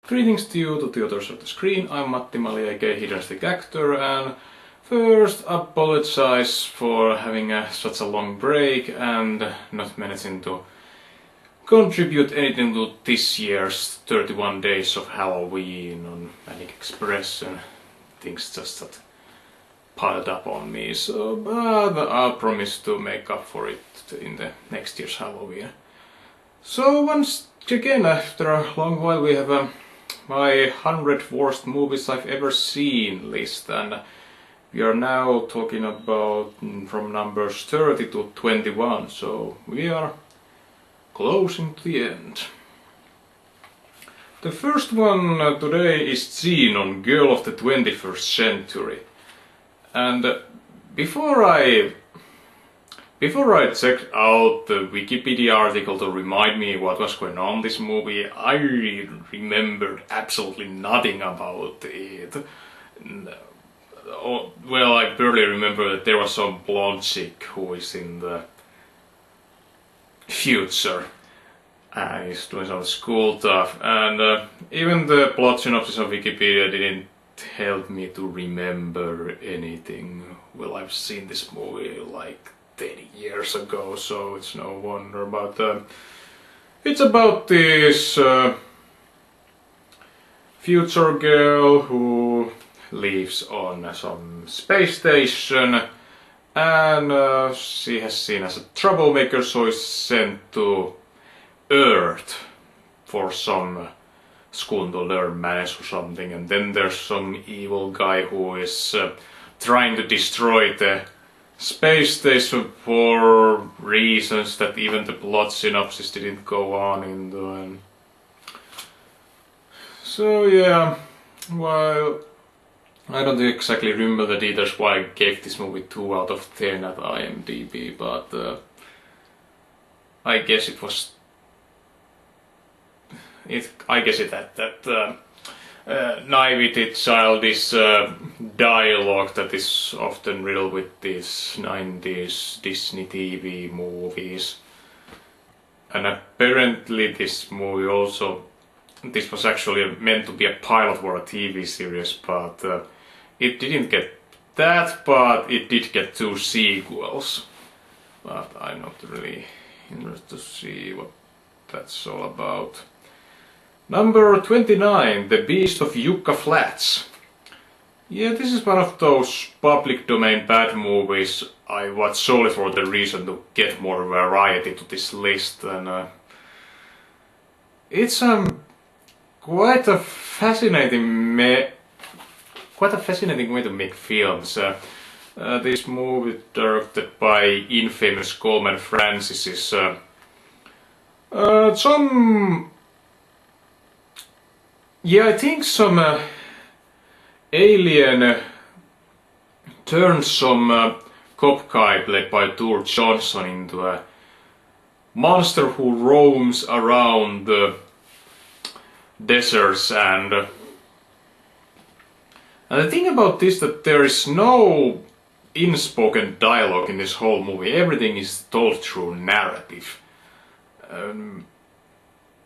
Greetings to you, to the others of the screen. I'm Matti Mali, aka Hidden Stick Actor, and first apologize for having such a long break and not managing to contribute anything to this year's 31 days of Halloween on Panic Express and things just that piled up on me. So, but I'll promise to make up for it in the next year's Halloween. So once again, after a long while, we have my 100 worst movies I've ever seen list, and we are now talking about from numbers 30 to 21, so we are closing to the end. The first one today is Xenon, Girl of the 21st Century. And before I checked out the Wikipedia article to remind me what was going on in this movie, I remembered absolutely nothing about it. Well, I barely remember that there was some blonde chick who is in the future and is doing some school stuff, and even the plot synopsis on Wikipedia didn't help me to remember anything. Well, I've seen this movie like 30 years ago, so it's no wonder, but it's about this future girl who lives on some space station, and she has seen as a troublemaker, so is sent to Earth for some school to learn maths or something, and then there's some evil guy who is trying to destroy the space station for reasons that even the plot synopsis didn't go on into. And so yeah, well, I don't exactly remember the details why I gave this movie 2 out of 10 at IMDb, but I guess it was that naivety, childish dialogue that is often riddled with these 90s Disney TV movies. And apparently this was actually meant to be a pilot for a TV series, but it didn't get that, but it did get 2 sequels. But I'm not really interested to see what that's all about. Number 29, The Beast of Yucca Flats. Yeah, this is one of those public domain bad movies I watch solely for the reason to get more variety to this list, and it's quite a fascinating way to make films. This movie, directed by infamous Coleman Francis, is I think some alien turned some cop guy played by Tour Johnson into a monster who roams around the deserts, and the thing about this that there is no in-spoken dialogue in this whole movie. Everything is told through narrative.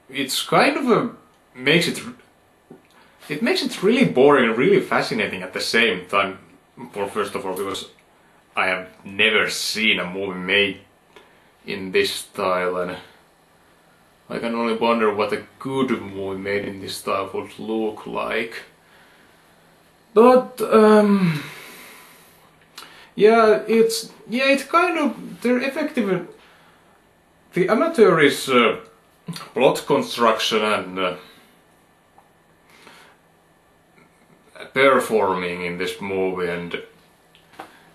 It's kind of makes it really boring and really fascinating at the same time. First of all, because I have never seen a movie made in this style, and I can only wonder what a good movie made in this style would look like. But it's kind of, they're effective. The amateur is plot construction and performing in this movie, and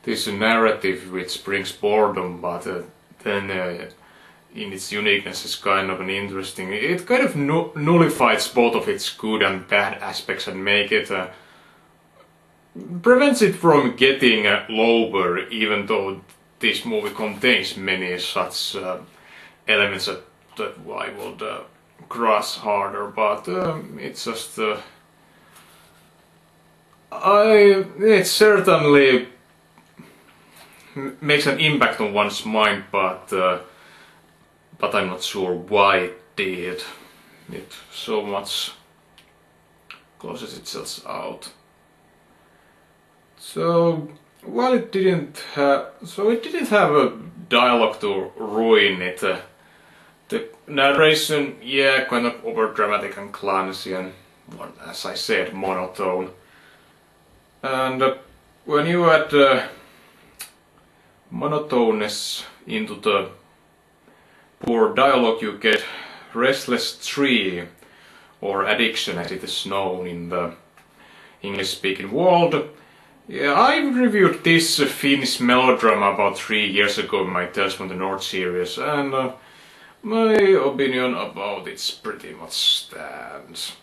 this narrative which brings boredom, but then in its uniqueness is kind of an interesting. It kind of nullifies both of its good and bad aspects and make it prevents it from getting lower, even though this movie contains many such elements that I would cross harder, but it's just it certainly makes an impact on one's mind, but I'm not sure why it did it so much. closes itself out. So while it didn't have a dialogue to ruin it. The narration, yeah, kind of over dramatic and clumsy and, as I said, monotone. And when you add monotoneness into the poor dialogue, you get restless tree, or addiction as it is known in the English-speaking world. Yeah, I reviewed this Finnish melodrama about 3 years ago in my Tales from the North series, and my opinion about it pretty much stands.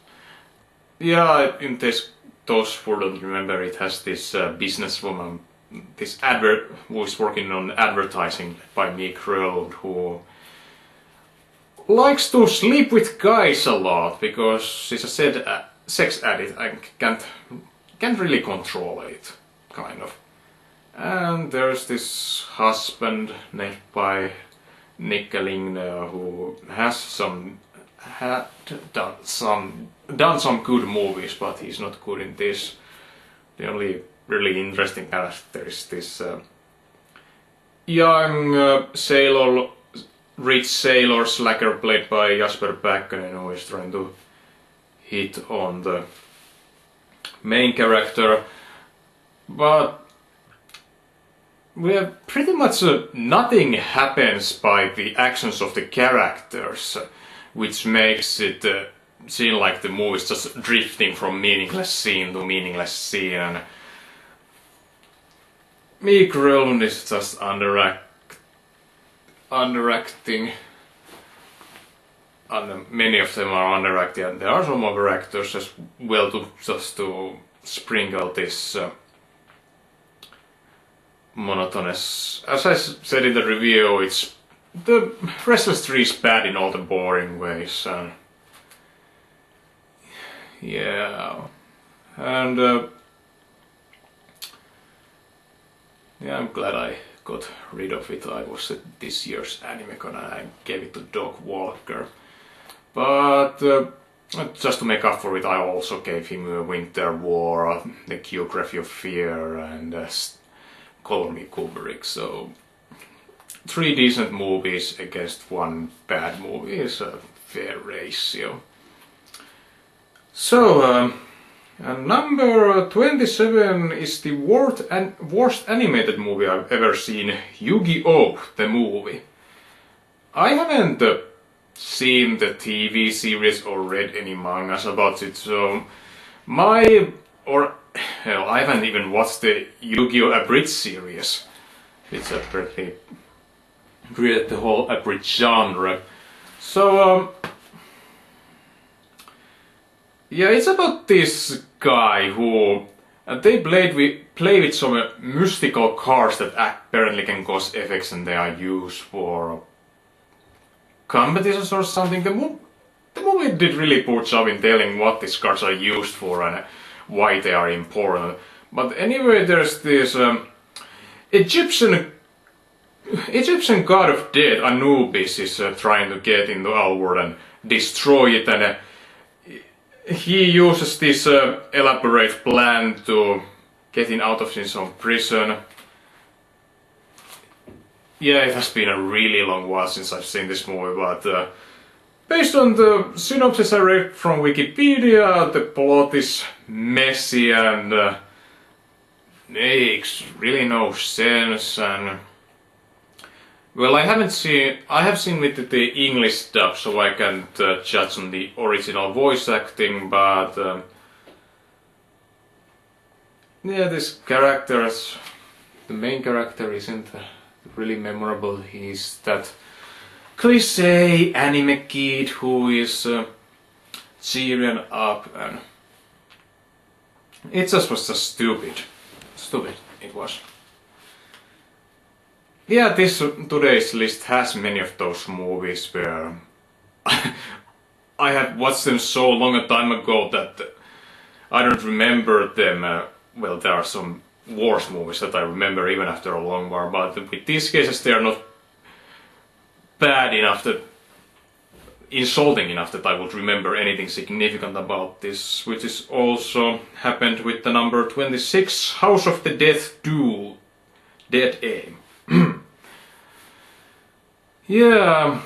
Yeah, in this, those who don't remember, it has this businesswoman, this who is working on advertising by Meek Road, who likes to sleep with guys a lot because she's a sex addict and can't really control it, kind of. And there's this husband named by Nickeling who has done some good movies, but he's not good in this. The only really interesting character is this young rich sailor slacker played by Jasper Päkkönen, who is trying to hit on the main character, but we have pretty much nothing happens by the actions of the characters, which makes it seem like the movie is just drifting from meaningless scene to meaningless scene. And Meek Road is just underacting, and many of them are underacting, and there are some other actors as well to sprinkle this monotonous. As I said in the review, it's the Restless Tree is bad in all the boring ways, and yeah, and yeah, I'm glad I got rid of it. I was at this year's AnimeCon and I gave it to Doc Walker, but just to make up for it, I also gave him Winter War, The Geography of Fear, and Call Me Kubrick. So 3 decent movies against 1 bad movie is a fair ratio. So and number 27 is the worst animated movie I've ever seen, Yu-Gi-Oh! The movie. I haven't seen the TV series or read any mangas about it, so I haven't even watched the Yu-Gi-Oh! Abridged series. It's a pretty create the whole abridged genre. So yeah, it's about this guy who they play with some mystical cards that apparently can cause effects, and they are used for competitions or something. The movie did really poor job in telling what these cards are used for and why they are important. But anyway, there's this Egyptian god of death, Anubis, is trying to get into our world and destroy it, and he uses this elaborate plan to getting out of his own prison. Yeah, it has been a really long while since I've seen this movie, but based on the synopsis I read from Wikipedia, the plot is messy and makes really no sense. And well, I have seen with the English dub, so I can't judge on the original voice acting, but yeah, the main character isn't really memorable. He's that cliché anime kid who is cheering up, and it just was just stupid it was. Yeah, today's list has many of those movies where I have watched them so long a time ago that I don't remember them. Well, there are some worse movies that I remember even after a long while, but with these cases they are not bad enough that insulting enough that I would remember anything significant about this, which is also happened with the number 26, House of the Dead 2, Dead Aim. Yeah,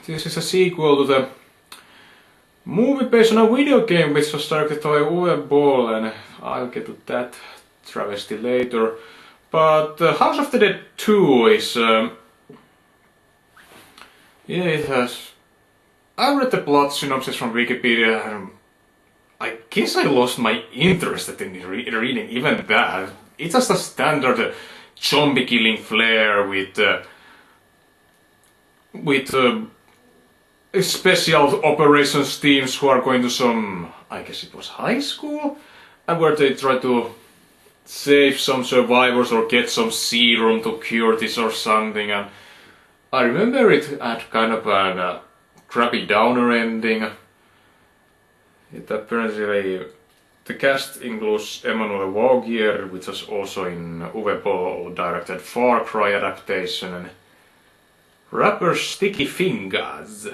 this is a sequel to the movie based on a video game which was directed by Uwe Boll, and I'll get to that travesty later. But House of the Dead 2 is... yeah, it has... I read the plot synopsis from Wikipedia and I guess I lost my interest in reading even that. It's just a standard zombie killing flair with special operations teams who are going to some, I guess it was high school, and where they try to save some survivors or get some serum to cure this or something. And I remember it had kind of a crappy downer ending. It apparently, the cast includes Emmanuel Vaugier, which was also in Uwe Boll directed Far Cry adaptation, and rapper Sticky Fingers.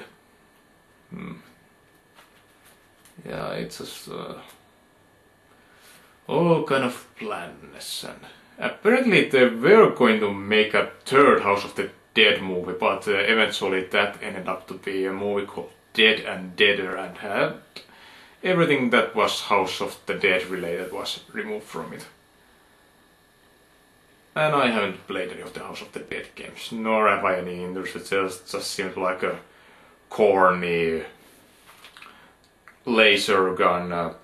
Yeah, it's just all kind of planness, and apparently they were going to make a third House of the Dead movie, but eventually that ended up to be a movie called Dead and Deader, and had everything that was House of the Dead related was removed from it. And I haven't played any of the House of the Dead games, nor have I any interest. It just seems like a corny laser gun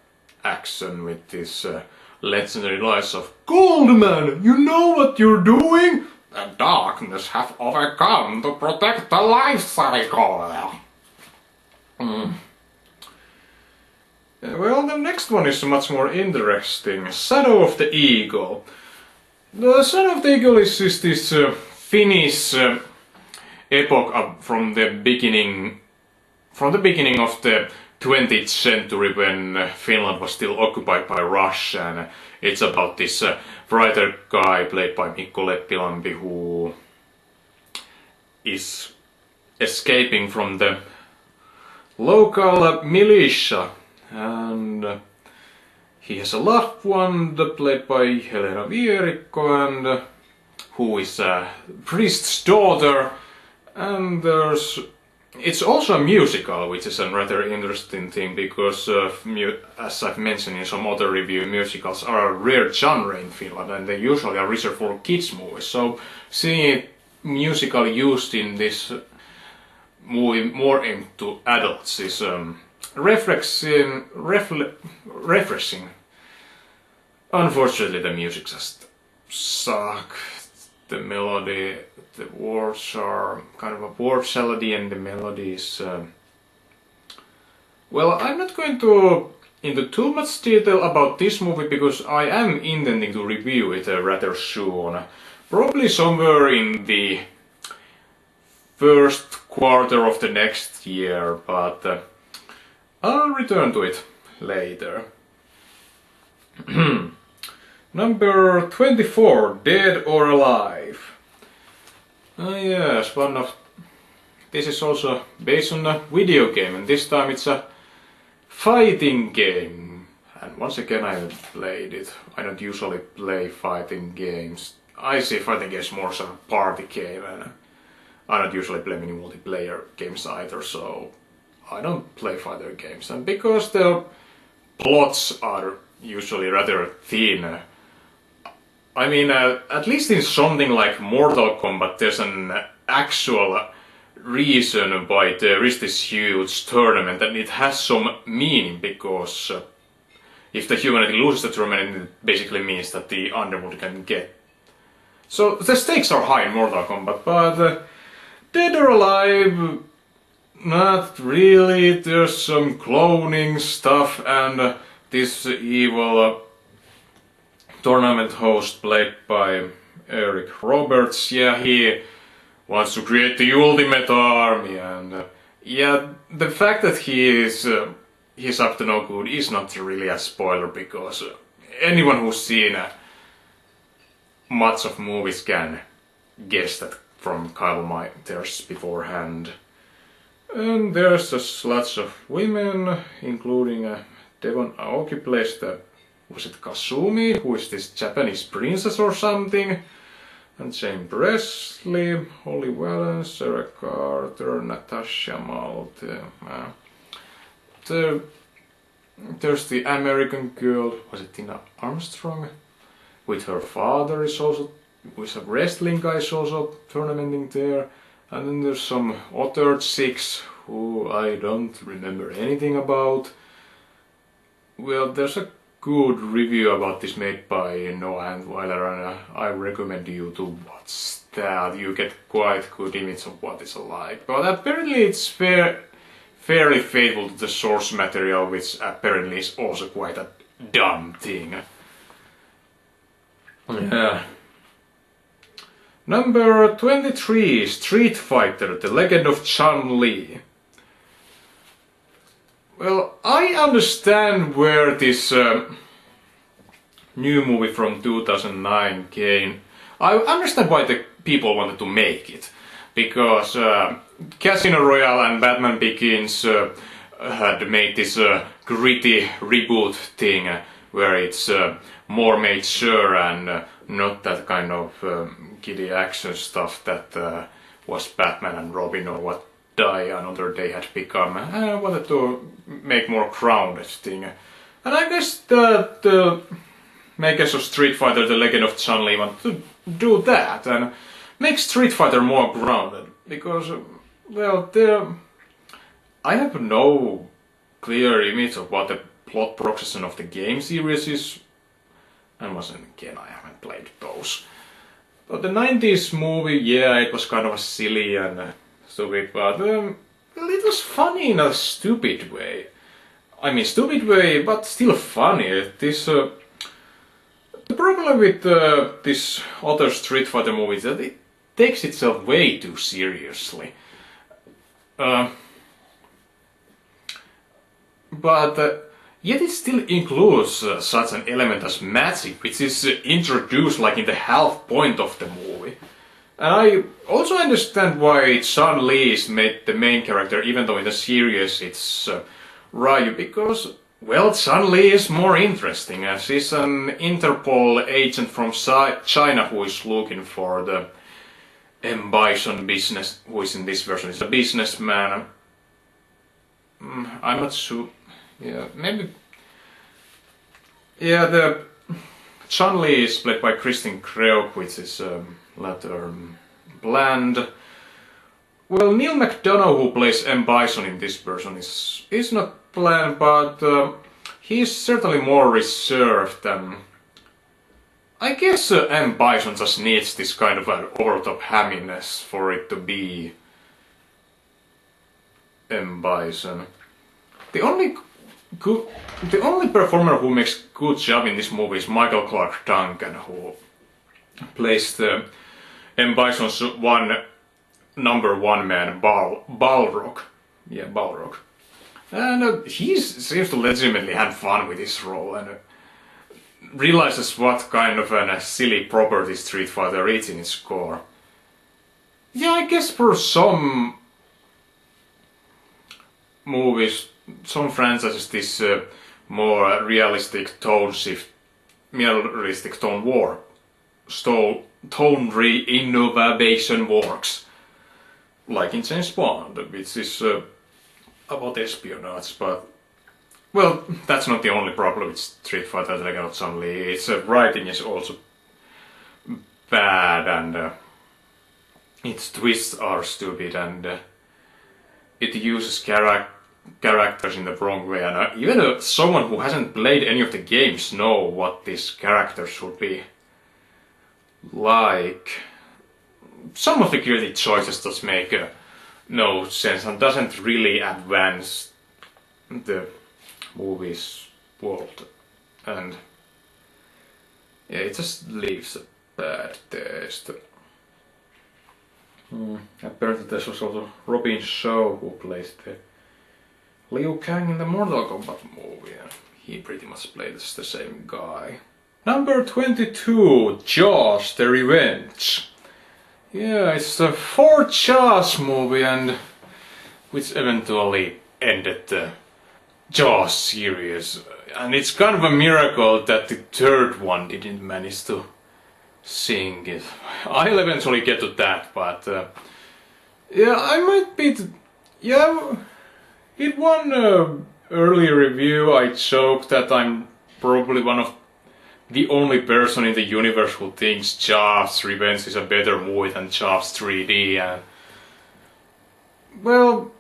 action with this legendary lines of "Goldman, you know what you're doing? The darkness have overcome to protect the life cycle." Well, the next one is much more interesting. Shadow of the Eagle. The Shadow of the Eagle is this Finnish epoch from the beginning of the 20th century, when Finland was still occupied by Russia, and it's about this writer guy played by Mikko Leppilampi who is escaping from the local militia, and he has a loved one played by Helena Vierikko, and who is a priest's daughter, and it's also a musical, which is a rather interesting thing, because as I've mentioned in some other review, musicals are a rare genre in Finland, and they usually are reserved for kids movies. So seeing it musically used in this movie more aimed to adults is refreshing. Unfortunately, the music just sucks. The melody, the words are kind of a word salady, and the melodies. Well, I'm not going to into too much detail about this movie because I am intending to review it rather soon. Probably somewhere in the first quarter of the next year, but I'll return to it later. Number 24, Dead or Alive. Yes, this is also based on a video game, and this time it's a fighting game. And once again, I haven't played it. I don't usually play fighting games. I see fighting games more as a party game, and I don't usually play many multiplayer games either, so I don't play fighter games. And because the plots are usually rather thin, I mean, at least in something like Mortal Kombat, there's an actual reason why there is this huge tournament, and it has some meaning, because if the humanity loses the tournament, it basically means that the underworld can get. So the stakes are high in Mortal Kombat, but Dead or Alive, not really. There's some cloning stuff, and this evil tournament host played by Eric Roberts, yeah, he wants to create the ultimate army, and yeah, the fact that he's up to no good is not really a spoiler, because anyone who's seen much of movies can guess that from Kyle Myers beforehand. And there's just lots of women, including Devon Aoki plays the, was it Kasumi, who is this Japanese princess or something, and Jane Presley, Holly Valance, Sarah Carter, Natasha Malte. There's the American girl, was it Tina Armstrong? With her father is also, with a wrestling guy is also tournamenting there. And then there's some other chicks who I don't remember anything about. Well, there's a good review about this made by Noah Antweiler, and I recommend you to watch that. You get quite good image of what it's like. But apparently it's fairly faithful to the source material, which apparently is also quite a dumb thing. Yeah. Number 23, Street Fighter, The Legend of Chun-Li. Well, I understand where this new movie from 2009 came. I understand why the people wanted to make it. Because Casino Royale and Batman Begins had made this gritty reboot thing where it's more mature and not that kind of kiddie action stuff that was Batman and Robin or what Die Another Day had become. I wanted to make more grounded thing. And I guess the makers of Street Fighter The Legend of Chun-Li want to do that and make Street Fighter more grounded. Because, well, I have no clear image of what the plot progression of the game series is. And again, I haven't played those. But the 90s movie, yeah, it was kind of a silly and stupid, but well, it was funny in a stupid way. I mean, stupid way, but still funny. The problem with this other Street Fighter movie is that it takes itself way too seriously. But yet it still includes such an element as magic, which is introduced like in the half point of the movie. And I also understand why Chun-Li is made the main character, even though in the series it's Ryu, because, well, Chun-Li is more interesting, as she's an Interpol agent from China who is looking for the M. Bison business, who is in this version is a businessman. I'm not sure. Yeah, maybe. Yeah, the Chun-Li is played by Kristen Kreuk, which is latter bland. Well, Neil McDonough, who plays M. Bison in this version, is not bland, but he's certainly more reserved than. I guess M. Bison just needs this kind of an over-the-top hamminess for it to be M. Bison. The only performer who makes good job in this movie is Michael Clark Duncan, who plays the M. Bison's number one man, Balrog. Yeah, Balrog. And he seems to legitimately have fun with his role and realizes what kind of a silly property Street Fighter is in its core. Yeah, I guess for some movies, some franchises, this more realistic tone shift, realistic tone war, tone re-innovation works. Like in James Bond, which is about espionage, but well, that's not the only problem with Street Fighter The Legend of Chun-Li. Its writing is also bad and its twists are stupid and it uses characters in the wrong way, and even someone who hasn't played any of the games know what these characters should be like. Some of the creative choices just make no sense and doesn't really advance the movie's world, and yeah, it just leaves a bad taste. Apparently there's also Robin Shaw who plays the Liu Kang in the Mortal Kombat movie, and he pretty much plays the same guy. Number 22, Jaws the Revenge. Yeah, it's the fourth Jaws movie, and which eventually ended the Jaws series. And it's kind of a miracle that the third one didn't manage to sink it. I'll eventually get to that, but yeah, I might be... yeah, it won an early review. I joked that I'm probably one of the only person in the universe who thinks Jaws Revenge is a better movie than Jaws 3D, and well,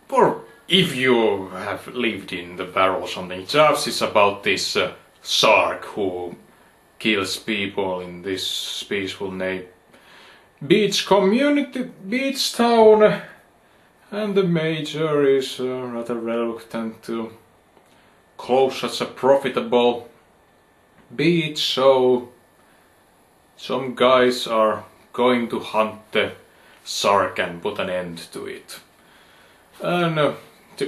or if you have lived in the barrel or something, Jaws is about this shark who kills people in this peaceful beach community, beach town, and the major is rather reluctant to close such a profitable beach, so some guys are going to hunt the shark and put an end to it. And the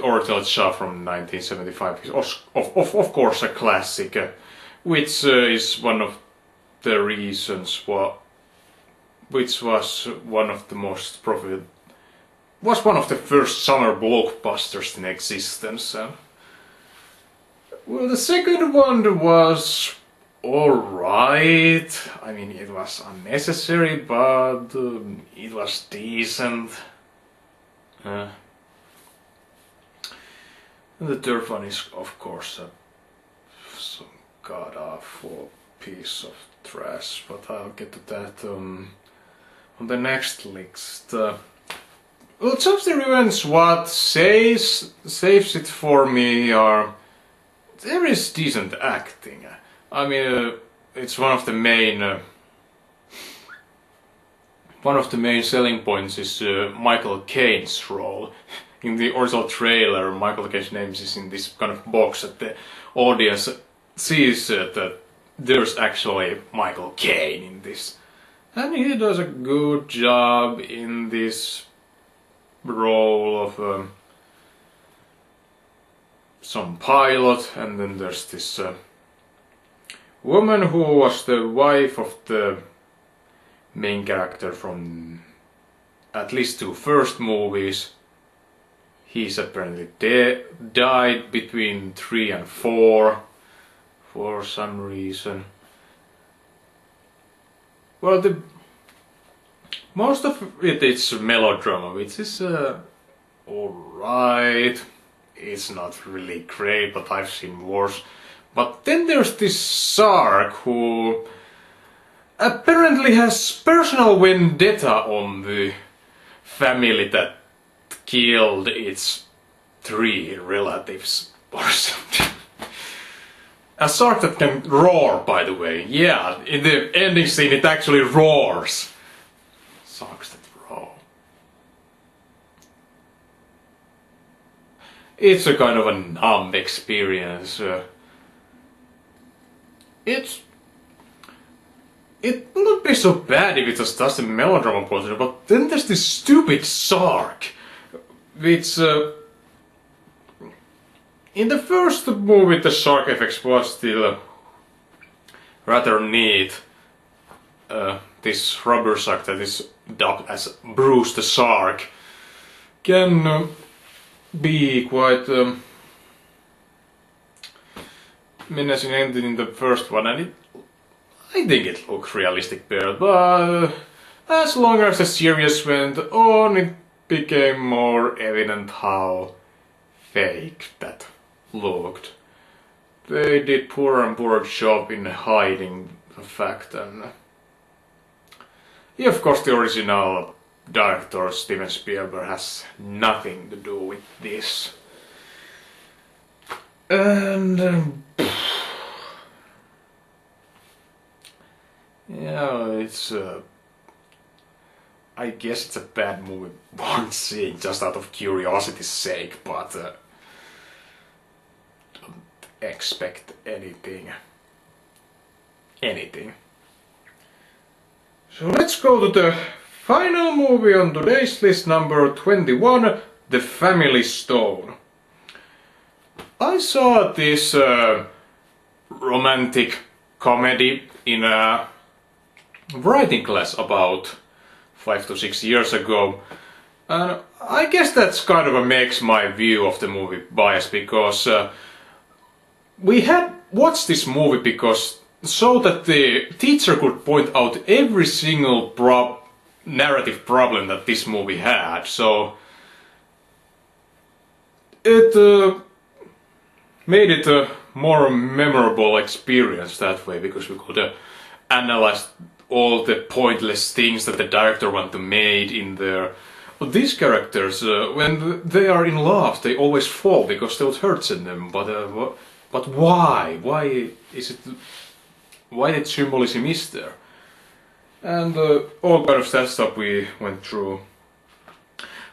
Untitled Chapter from 1975 is of course a classic, which is one of the reasons which was one of the most was one of the first summer blockbusters in existence. Well, the second one was alright. I mean, it was unnecessary, but it was decent. And the third one is, of course, some god-awful piece of trash, but I'll get to that on the next list. Well, Jaws the Revenge, what saves it for me are... there is decent acting. I mean, it's one of the main selling points is Michael Caine's role. In the original trailer, Michael Caine's name is in this kind of box that the audience sees that there's actually Michael Caine in this. And he does a good job in this role of some pilot, and then there's this woman who was the wife of the main character from at least two first movies. He's apparently died between 3 and 4 for some reason. Well, most of it is melodrama, which is alright. It's not really great, but I've seen worse. But then there's this shark who apparently has personal vendetta on the family that killed its 3 relatives or something. A shark that can roar, by the way. Yeah, in the ending scene it actually roars. Sharks that roar. It's a kind of a numb experience. It wouldn't be so bad if it just does the melodrama portion, but then there's this stupid shark, which in the first movie the shark effects was still rather neat. This rubber shark that is dubbed as Bruce the Shark can be quite menacing ending in the first one, and I think it looked realistic there, but as long as the series went on, it became more evident how fake that looked. They did poorer and poorer job in hiding the fact, and yeah, of course the original director Steven Spielberg has nothing to do with this. And yeah, it's I guess it's a bad movie worth seeing just out of curiosity's sake, but don't expect anything. So let's go to the final movie on today's list, number 21, The Family Stone. I saw this romantic comedy in writing class about 5 to 6 years ago, And I guess that's kind of makes my view of the movie biased, because we had watched this movie because so that the teacher could point out every single narrative problem that this movie had. So it made it a more memorable experience that way, because we could analyze all the pointless things that the director wanted to make in there. But these characters, when they are in love, they always fall because they hurts in them. But why? Why is it? Why that symbolism is there? And all kind of that stuff we went through.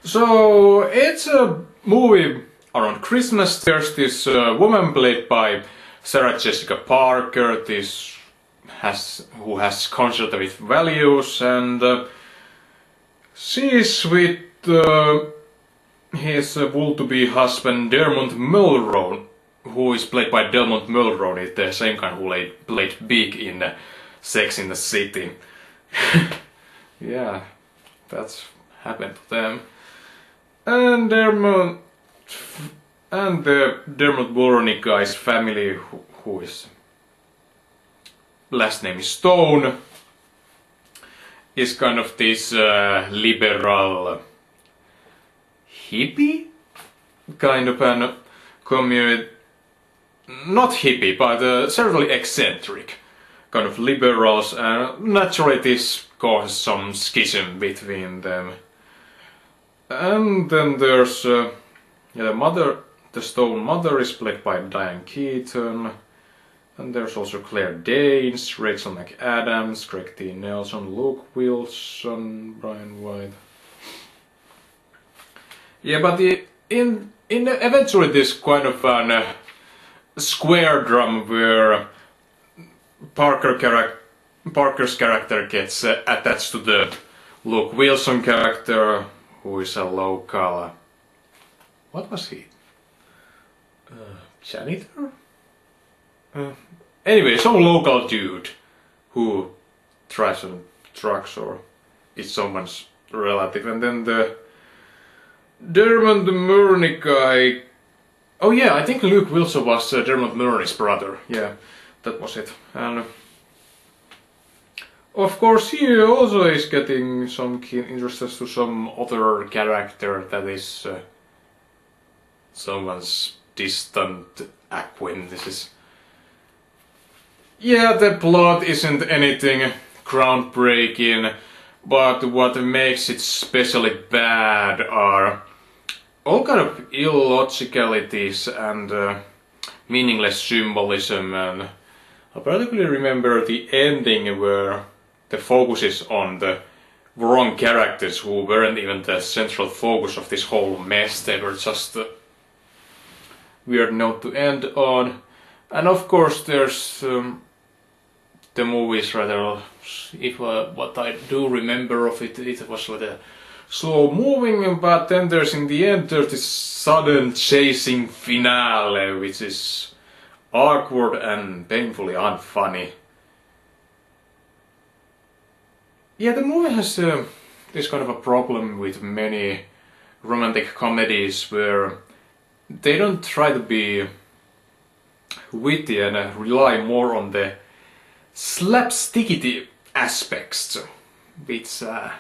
So it's a movie around Christmas. There's this woman played by Sarah Jessica Parker. Who has conservative values, and she's with his would-to-be husband Dermot Mulroney, who is played by Dermot Mulroney, the same guy who played Big in Sex and the City. Yeah, that's happened to them. And the Dermot Mulroney guy's family, who is last name is Stone, is kind of this liberal hippie kind of an community. Not hippie, but certainly eccentric kind of liberals, and naturally this causes some schism between them. And then there's the Stone mother is played by Diane Keaton. And there's also Claire Danes, Rachel McAdams, Craig T. Nelson, Luke Wilson, Brian White. Yeah, but eventually this kind of an square drum where Parker's character gets attached to the Luke Wilson character, who is a local. What was he? Janitor? Anyway, some local dude who drives on trucks or is someone's relative, and then the Dermot Mulroney guy. Oh yeah, I think Luke Wilson was Dermot Mulroney's brother. Yeah, that was it. And of course, he also is getting some keen interest to some other character that is someone's distant acquaintances. Yeah, the plot isn't anything groundbreaking, but what makes it especially bad are all kind of illogicalities and meaningless symbolism. And I particularly remember the ending where the focus is on the wrong characters who weren't even the central focus of this whole mess. They were just a weird note to end on. And of course there's the movie is rather, what I do remember of it, it was like a slow moving, but then there's in the end there's this sudden chasing finale, which is awkward and painfully unfunny. Yeah, the movie has this kind of a problem with many romantic comedies where they don't try to be witty and rely more on the slapstickity aspects, which well,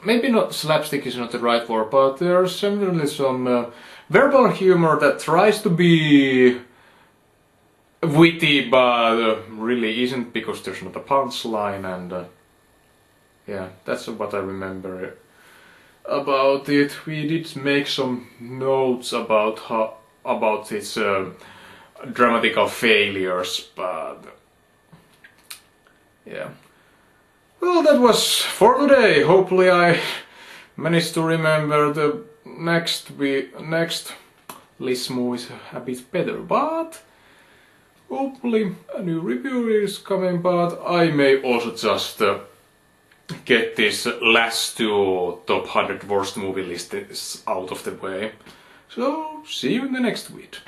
maybe not slapstick is not the right word, but there's definitely some verbal humor that tries to be witty but really isn't, because there's not a punchline. And yeah, that's what I remember about it. We did make some notes about its dramatical failures, but yeah. Well, that was for today. Hopefully I managed to remember the next list movies a bit better, but hopefully a new review is coming. But I may also just get this last two top 100 worst movie lists out of the way. So see you in the next week.